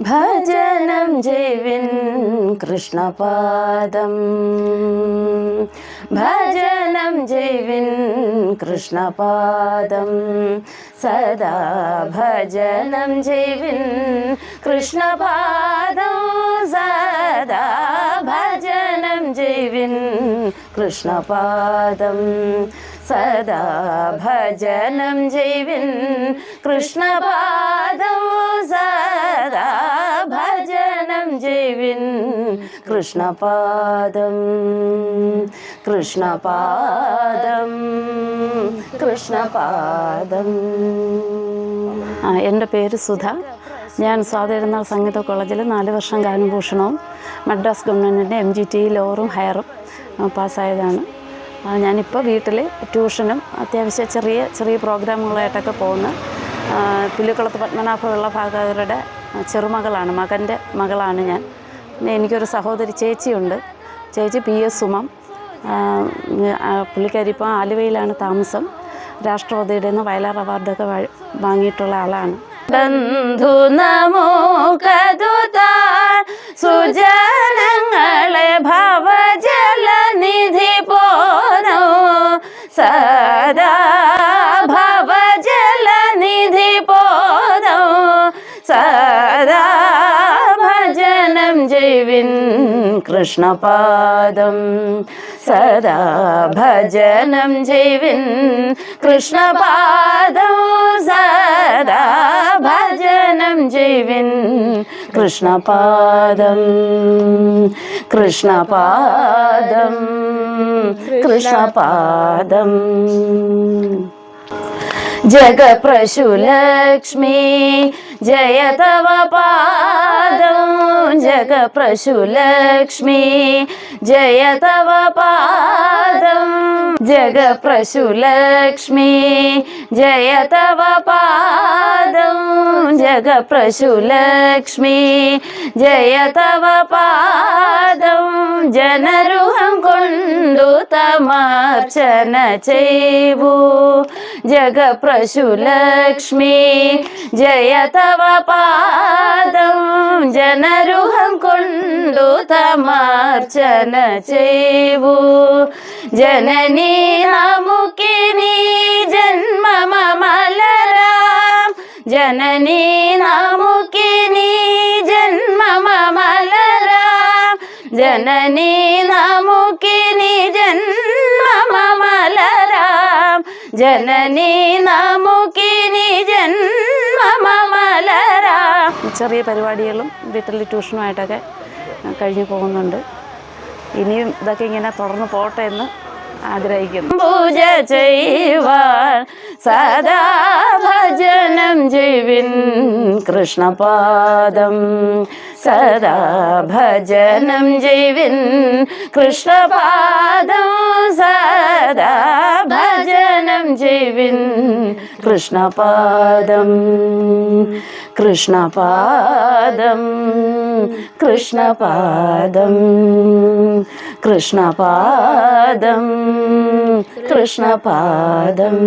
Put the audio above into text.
ഭജനം ജൈവിൻ കൃഷ്ണപാദം ഭജനം ജൈവിൻ കൃഷ്ണപാദം സദാ ഭജനം ജൈവിൻ കൃഷ്ണപാദം സദാ ഭജനം ജൈവിൻ കൃഷ്ണപാദം സദാ ഭജനം ജൈവിൻ കൃഷ്ണപാദം സദാ ഭജനം ജൈവിൻ കൃഷ്ണപാദം കൃഷ്ണപാദം കൃഷ്ണപാദം. എൻ്റെ പേര് സുധ. ഞാൻ സ്വാതിരുന്നാൾ സംഗീത കോളേജിൽ 4 വർഷം ഗാനഭൂഷണവും മദ്രാസ് ഗവൺമെൻറ്റിൻ്റെ MGT ലോവറും ഹയറും പാസ്സായതാണ്. ഞാനിപ്പോൾ വീട്ടിൽ ട്യൂഷനും അത്യാവശ്യം ചെറിയ പ്രോഗ്രാമുകളായിട്ടൊക്കെ പോകുന്നു. പുല്ലിക്കുളത്ത് പത്മനാഭപിള്ള ഭാഗവതരുടെ ചെറുമകളാണ്, മകൻ്റെ മകളാണ് ഞാൻ. പിന്നെ എനിക്കൊരു സഹോദരി ചേച്ചിയുണ്ട്. ചേച്ചി PS സുമം. പുള്ളിക്കാരി ഇപ്പോൾ ആലുവയിലാണ് താമസം. രാഷ്ട്രപതിയുടെ നിന്ന് വയലാർ അവാർഡൊക്കെ വാങ്ങിയിട്ടുള്ള ആളാണ്. ബന്ധു നമുക്കതുതാൻ സുജനങ്ങളെ ഭവജലനിധി പോനോ സദാ ഭവജലനിധി പോനോ സദാ ഭജനം ജൈവിൻ കൃഷ്ണപാദം സദാ ഭജനം ജൈവിൻ കൃഷ്ണപാദം സദാ ഭജനം ജൈവിൻ കൃഷ്ണപാദം കൃഷ്ണപാദം കൃഷ്ണപാദം. ജഗപ്രശുലക്ഷ്മി ജയ തവ പാദം ജഗപ്രശുലക്ഷ്മി ജയ തവ പാദം ജഗപ്രശുലക്ഷ്മി ജയ തവ പാദം ജഗപ്രശുലക്ഷ്മി ജയ തവ പാദം. ജനരുഹം കൊണ്ടു തമാർച്ചന ചെയ്വൂ ജഗപ്രശുലക്ഷ്മി ജയ തവ പാദം ജനരുഹം കൊണ്ടു തമാർച്ചന ചെയ്വൂ. ജനനീ നമുക്കിനി ജന്മമലരാം ജനനീ നമുക്കിനി ജന്മമലരാം ജനനീ നമുക്കിനി ജന്മമലരാം ജനനീ നമുക്കിനി ജന്മമലരാം. ചെറിയ പരിപാടികളും വീട്ടിൽ ട്യൂഷനുമായിട്ടൊക്കെ കഴിഞ്ഞു പോകുന്നുണ്ട്. ഇനിയും ഇതൊക്കെ ഇങ്ങനെ തുടർന്ന് പോട്ടെ എന്ന് ആഗ്രഹിക്കുന്നു. പൂജ ചെയ്യുവാൻ സദാ ഭജനം ജൈവിൻ കൃഷ്ണപാദം സദാ ഭജനം ജൈവിൻ കൃഷ്ണപാദം സദാ ഭജനം ജൈവിൻ കൃഷ്ണപാദം കൃഷ്ണപാദം കൃഷ്ണപാദം കൃഷ്ണപാദം കൃഷ്ണപാദം.